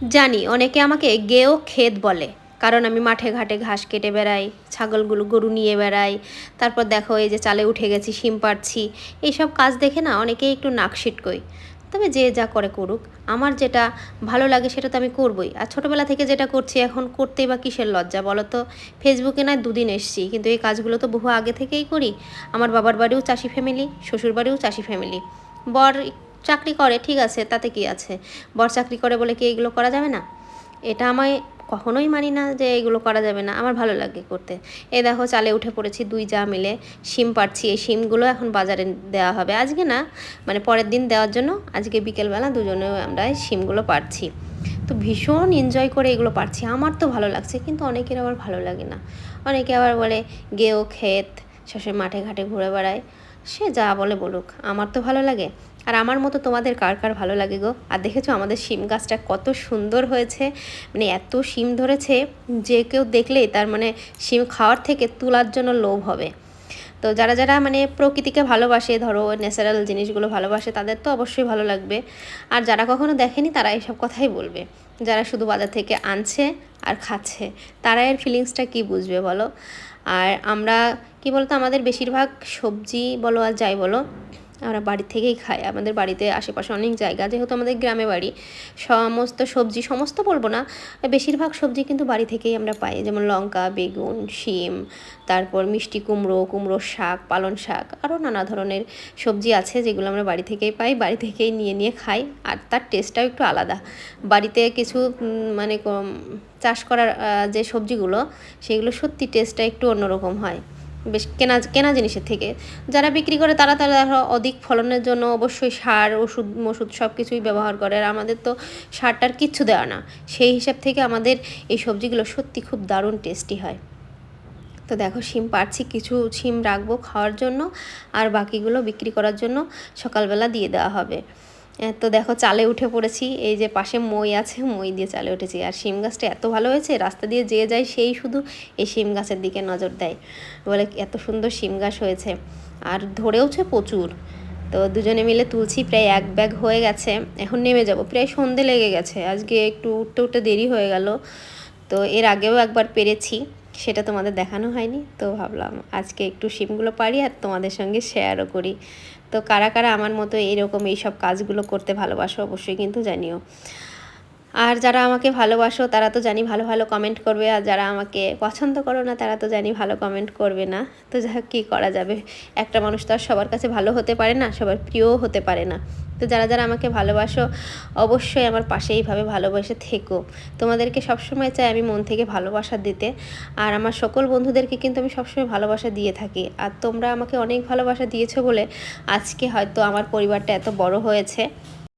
জানি অনেকে আমাকে গেয়েও ক্ষেত বলে, কারণ আমি মাঠে ঘাটে ঘাস কেটে বেড়াই, ছাগলগুলো গরু নিয়ে বেড়াই, তারপর দেখো এই যে চালে উঠে গেছি, শিম পাড়ছি। এইসব কাজ দেখে না অনেকেই একটু নাক সিটকোয়। তবে যে যা করে করুক, আমার যেটা ভালো লাগে সেটা তো আমি করবই। আর ছোটোবেলা থেকে যেটা করছি এখন করতেই বা কিসের লজ্জা বলো তো? ফেসবুকে নয় দুদিন এসছি, কিন্তু এই কাজগুলো তো বহু আগে থেকেই করি। আমার বাবার বাড়িও চাষি ফ্যামিলি, শ্বশুর বাড়িও চাষি ফ্যামিলি। বর চাকরি করে, ঠিক আছে, তাতে কি আছে? বর চাকরি করে বলে কি এইগুলো করা যাবে না? এটা আমায় কখনোই মানি না যে এগুলো করা যাবে না, আমার ভালো লাগে করতে। এই দেখো চালে উঠে পড়েছি, দুই যা মিলে শিম পাড়ছি। এই শিমগুলো এখন বাজারে দেওয়া হবে, আজকে না, মানে পরের দিন দেওয়ার জন্য আজকে বিকেলবেলা দুজনে আমরা এই শিমগুলো পাড়ছি। তো ভীষণ এনজয় করে এগুলো পারছি, আমার তো ভালো লাগছে, কিন্তু অনেকের আবার ভালো লাগে না। অনেকে আবার বলে গেও ক্ষেত, শেষে মাঠে ঘাটে ঘুরে বেড়ায়। সে যা বলে বলুক, আমার তো ভালো লাগে। আর আমার মতো তোমাদের কার কার ভালো লাগে গো? আর দেখেছো আমাদের শিম গাছটা কত সুন্দর হয়েছে, মানে এত শিম ধরেছে, যে কেউ দেখলেই তার মানে শিম খাওয়ার থেকে তোলার জন্য লোভ হবে। তো যারা যারা মানে প্রকৃতিকে ভালোবাসে, ধরো ন্যাচারাল জিনিসগুলো ভালোবাসে, তাদের তো অবশ্যই ভালো লাগবে। আর যারা কখনো দেখেনি তারা এইসব কথাই বলবে। যারা শুধু বাজার থেকে আনছে আর খাচ্ছে, তারা এর ফিলিংসটা কী বুঝবে বলো? আর আমরা কি বলতো, আমাদের বেশিরভাগ সবজি বলো আর যাই বলো, আমরা বাড়ি থেকেই খাই। আমাদের বাড়িতে আশেপাশে অনেক জায়গা, যেহেতু আমাদের গ্রামে বাড়ি, সমস্ত সবজি, সমস্ত বলবো না, বেশিরভাগ সবজি কিন্তু বাড়ি থেকেই আমরা পাই। যেমন লঙ্কা, বেগুন, শিম, তারপর মিষ্টি কুমড়ো, কুমড়োর শাক, পালং শাক, আরও নানা ধরনের সবজি আছে যেগুলো আমরা বাড়ি থেকেই পাই, বাড়ি থেকেই নিয়ে নিয়ে খাই। আর তার টেস্টটাও একটু আলাদা। বাড়িতে কিছু মানে চাষ করার যে সবজিগুলো, সেগুলো সত্যি টেস্টটা একটু অন্যরকম হয় বেশ কেনা কেনা জিনিসের থেকে। যারা বিক্রি করে তারা তারা অধিক ফলনের জন্য অবশ্যই সার, ওষুধ মষুধ সব কিছুই ব্যবহার করে। আর আমাদের তো সারটার কিচ্ছু দেওয়া না, সেই হিসাব থেকে আমাদের এই সবজিগুলো সত্যি খুব দারুণ টেস্টি হয়। তো দেখো শিম পাড়ছি, কিছু শিম রাখবো খাওয়ার জন্য, আর বাকিগুলো বিক্রি করার জন্য সকালবেলা দিয়ে দেওয়া হবে। তো দেখো চালে উঠে পড়েছি, এই যে পাশে মই আছে, মই দিয়ে চালে উঠেছি। আর শিম গাছটা এত ভালো হয়েছে, রাস্তা দিয়ে যে যায় সেই শুধু এই শিম গাছের দিকে নজর দেয়, বলে এত সুন্দর শিম গাছ হয়েছে। আর ধরেওছে প্রচুর। তো দুজনে মিলে তুলছি, প্রায় এক ব্যাগ হয়ে গেছে। এখন নেমে যাব, প্রায় সন্ধে লেগে গেছে, আজকে একটু উঠতে উঠতে দেরি হয়ে গেল। তো এর আগেও একবার পেরেছি, সেটা তোমাদের দেখানো হয়নি, তো ভাবলাম আজকে একটু শিমগুলো পারি আর তোমাদের সঙ্গে শেয়ারও করি। তো কারা কারা আমার মতো এইরকম এইসব কাজগুলো করতে ভালোবাসো অবশ্যই কিন্তু জানিও। আর যারা আমাকে ভালোবাসো তারা তো জানি ভালো ভালো কমেন্ট করবে, আর যারা আমাকে পছন্দ করো না তারা তো জানি ভালো কমেন্ট করবে না। তো যা কী করা যাবে, একটা মানুষ তো আর সবার কাছে ভালো হতে পারে না, সবার প্রিয়ও হতে পারে না। তো যারা যারা আমাকে ভালোবাসো অবশ্যই আমার পাশে এইভাবে ভালোবাসে থেকো। তোমাদেরকে সবসময় চাই আমি মন থেকে ভালোবাসা দিতে। আর আমার সকল বন্ধুদেরকে কিন্তু আমি সবসময় ভালোবাসা দিয়ে থাকি। আর তোমরা আমাকে অনেক ভালোবাসা দিয়েছো বলে আজকে হয়তো আমার পরিবারটা এত বড় হয়েছে।